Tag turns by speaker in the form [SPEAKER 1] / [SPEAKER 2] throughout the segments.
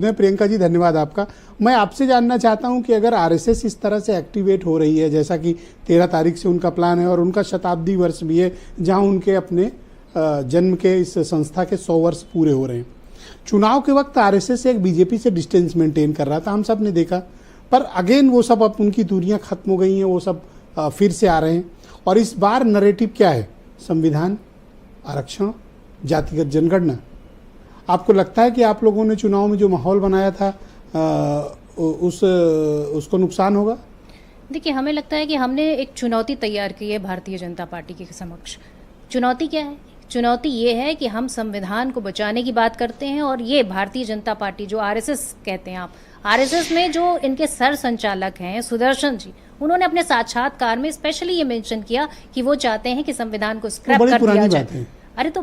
[SPEAKER 1] प्रियंका जी, धन्यवाद आपका। मैं आपसे जानना चाहता हूं कि अगर आरएसएस इस तरह से एक्टिवेट हो रही है, जैसा कि 13 तारीख से उनका प्लान है और उनका शताब्दी वर्ष भी है जहां उनके अपने जन्म के इस संस्था के 100 वर्ष पूरे हो रहे हैं। चुनाव के वक्त आरएसएस एक बीजेपी से डिस्टेंस मेंटेन कर रहा था, हम सब ने देखा, पर अगेन वो सब अब उनकी दूरियां खत्म हो गई हैं, वो सब फिर से आ रहे हैं। और इस बार नरेटिव क्या है? संविधान, आरक्षण, जातिगत जनगणना। आपको लगता है कि आप लोगों ने चुनाव में जो माहौल बनाया था उसको नुकसान होगा?
[SPEAKER 2] देखिए, हमें लगता है कि हमने एक चुनौती तैयार की है भारतीय जनता पार्टी के समक्ष। चुनौती क्या है? चुनौती ये है कि हम संविधान को बचाने की बात करते हैं और ये भारतीय जनता पार्टी, जो आरएसएस कहते हैं आप, आरएसएस में जो इनके सर संचालक हैं सुदर्शन जी, उन्होंने अपने साक्षात्कार में स्पेशली ये मेंशन किया कि वो चाहते हैं कि संविधान को स्क्रैप कर दिया जाए। अरे तो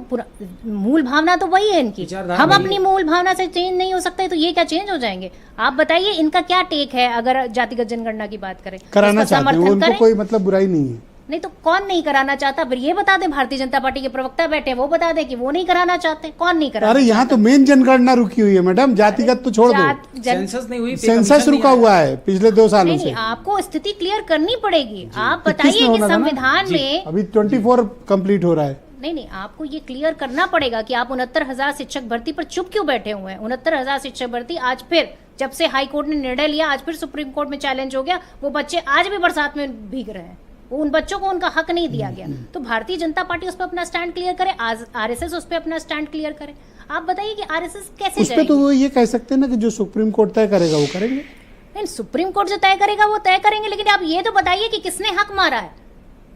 [SPEAKER 2] मूल भावना तो वही है इनकी, हम अपनी मूल भावना से चेंज नहीं हो सकते, तो ये क्या चेंज हो जाएंगे? आप बताइए, इनका क्या टेक है अगर जातिगत जनगणना की बात करें?
[SPEAKER 1] कराना चाहते हैं, उनको कोई मतलब बुराई नहीं है।
[SPEAKER 2] नहीं तो कौन नहीं कराना चाहता? फिर ये बता दें, भारतीय जनता पार्टी के प्रवक्ता बैठे वो बता दें कि वो नहीं कराना चाहते। कौन नहीं कराना?
[SPEAKER 1] अरे यहाँ तो मेन जनगणना रुकी हुई है मैडम, जातिगत तो छोड़ दो।
[SPEAKER 3] सेंसस नहीं हुई,
[SPEAKER 1] सेंसस रुका हुआ है पिछले 2 सालों से।
[SPEAKER 2] आपको स्थिति क्लियर करनी पड़ेगी। आप बताइए कि संविधान में
[SPEAKER 1] अभी 24 कंप्लीट हो रहा है।
[SPEAKER 2] नहीं, आपको ये क्लियर करना पड़ेगा कि आप 69,000 शिक्षक भर्ती पर चुप क्यों बैठे हुए हैं। 69,000 शिक्षक भर्ती आज फिर, जब से हाई कोर्ट ने निर्णय लिया, आज फिर सुप्रीम कोर्ट में चैलेंज हो गया। वो बच्चे आज भी बरसात में भीग रहे हैं, वो उन बच्चों को उनका हक नहीं दिया गया। तो भारतीय जनता पार्टी उस पर अपना स्टैंड क्लियर करे, आरएसएस उस पर अपना स्टैंड क्लियर करे। आप बताइए कि आरएसएस कैसे
[SPEAKER 1] उस पे तो वो ये कह सकते हैं ना कि जो सुप्रीम कोर्ट तय करेगा वो करेंगे।
[SPEAKER 2] नहीं, सुप्रीम कोर्ट जो तय करेगा वो तय करेंगे, लेकिन आप ये तो बताइए कि किसने हक मारा है।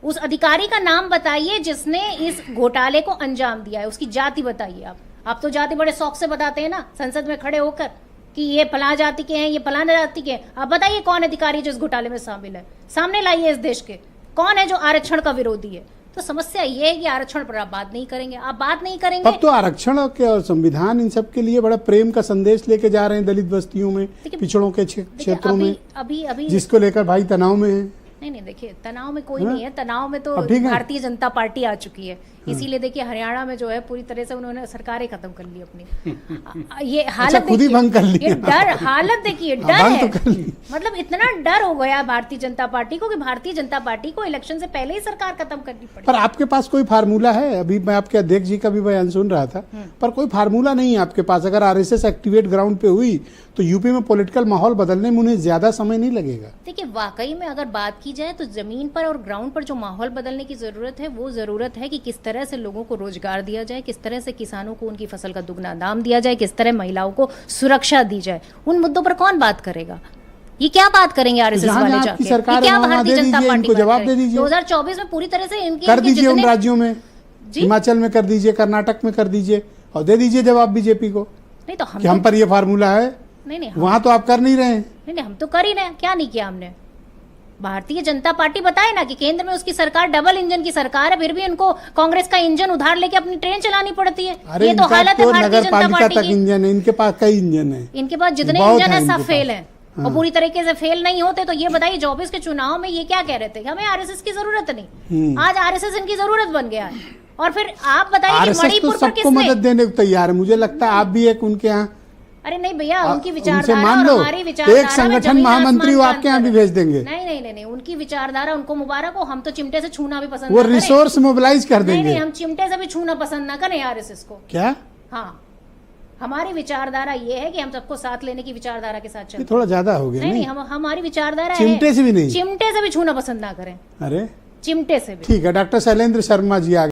[SPEAKER 2] उस अधिकारी का नाम बताइए जिसने इस घोटाले को अंजाम दिया है, उसकी जाति बताइए। आप तो जाति बड़े शौक से बताते हैं ना संसद में खड़े होकर कि ये फला जाति के हैं, ये फलाना जाति के हैं। आप बताइए कौन अधिकारी जो इस घोटाले में शामिल है, सामने लाइए। इस देश के कौन है जो आरक्षण का विरोधी है? तो समस्या ये है कि आरक्षण पर आप बात नहीं करेंगे, आप बात नहीं करेंगे।
[SPEAKER 1] अब तो आरक्षण के और संविधान इन सब के लिए बड़ा प्रेम का संदेश लेके जा रहे हैं दलित बस्तियों में, पिछड़ों के क्षेत्रों में,
[SPEAKER 2] अभी
[SPEAKER 1] जिसको लेकर भाई तनाव में है।
[SPEAKER 2] नहीं, देखिए, तनाव में कोई नहीं है। तनाव में तो भारतीय जनता पार्टी आ चुकी है। इसीलिए देखिए, हरियाणा में जो है पूरी तरह से उन्होंने सरकारें खत्म कर ली अपनी। ये हालत
[SPEAKER 1] खुद ही भंग कर ली।
[SPEAKER 2] ये डर, हालत देखिए, डर है। मतलब इतना डर हो गया भारतीय जनता पार्टी को कि भारतीय जनता पार्टी को इलेक्शन से पहले ही सरकार खत्म करनी पड़ी।
[SPEAKER 1] पर आपके पास कोई फार्मूला है? अभी मैं आपके अध्यक्ष जी का भी बयान सुन रहा था, पर कोई फार्मूला नहीं है आपके पास। अगर आरएसएस एक्टिवेट ग्राउंड पे हुई तो यूपी में पॉलिटिकल माहौल बदलने में उन्हें ज्यादा समय नहीं लगेगा।
[SPEAKER 2] देखिए, वाकई में अगर बात की जाए तो जमीन पर और ग्राउंड पर जो माहौल बदलने की जरूरत है, वो जरूरत है कि किस तरह से लोगों को रोजगार दिया जाए, किस तरह से किसानों को उनकी फसल का दुगना दाम दिया जाए, किस तरह महिलाओं को सुरक्षा दी जाए। उन मुद्दों पर कौन बात करेगा? ये क्या बात करेंगे आरएसएस वाले जाके? क्या भारतीय जनता पार्टी को जवाब दे दीजिए। 2024 में पूरी तरह से इनकी
[SPEAKER 1] कर दीजिए, उन राज्यों में, हिमाचल में कर दीजिए, कर्नाटक में कर दीजिए और दे दीजिए जवाब बीजेपी को।
[SPEAKER 2] नहीं तो
[SPEAKER 1] हम पर ये फार्मूला है।
[SPEAKER 2] नहीं,
[SPEAKER 1] वहां तो आप कर नहीं रहे हैं।
[SPEAKER 2] नहीं, हम तो कर ही रहे हैं। क्या नहीं किया हमने? भारतीय जनता पार्टी बताए ना कि केंद्र में उसकी सरकार डबल इंजन की सरकार है, फिर भी उनको कांग्रेस का इंजन उधार लेके अपनी ट्रेन चलानी पड़ती है। ये तो हालत है भारतीय जनता पार्टी की।
[SPEAKER 1] इंजन है इनके पास, कई इंजन है
[SPEAKER 2] इनके पास, जितने इंजन है सब फेल है। और पूरी तरीके से फेल नहीं होते तो ये बताइए 24 के चुनाव में ये क्या कह रहे थे? हमें आरएसएस की जरूरत नहीं। आज आरएसएस इनकी जरूरत बन गया है। और फिर आप बताइए कि मणिपुर पर किसने
[SPEAKER 1] मदद देने को तैयार है। मुझे लगता है आप भी एक उनके यहाँ,
[SPEAKER 2] अरे नहीं भैया, उनकी विचारधारा और हमारी
[SPEAKER 1] विचारधारा, एक संगठन महामंत्री वो आपके यहाँ भी भेज देंगे।
[SPEAKER 2] नहीं, उनकी विचारधारा उनको मुबारक हो। हम तो चिमटे से छूना भी पसंद,
[SPEAKER 1] वो रिसोर्स मोबिलाइज कर देंगे।
[SPEAKER 2] नहीं, हम चिमटे से भी छूना पसंद ना करें आरएसएस को।
[SPEAKER 1] क्या? हाँ,
[SPEAKER 2] हमारी विचारधारा ये है कि हम सबको साथ लेने की विचारधारा के साथ चलते।
[SPEAKER 1] थोड़ा ज्यादा हो गया।
[SPEAKER 2] नहीं, हमारी विचारधारा
[SPEAKER 1] चिमटे से भी नहीं,
[SPEAKER 2] चिमटे से भी छूना पसंद ना करें।
[SPEAKER 1] अरे
[SPEAKER 2] चिमटे से भी।
[SPEAKER 1] ठीक है, डॉक्टर शैलेंद्र शर्मा जी आ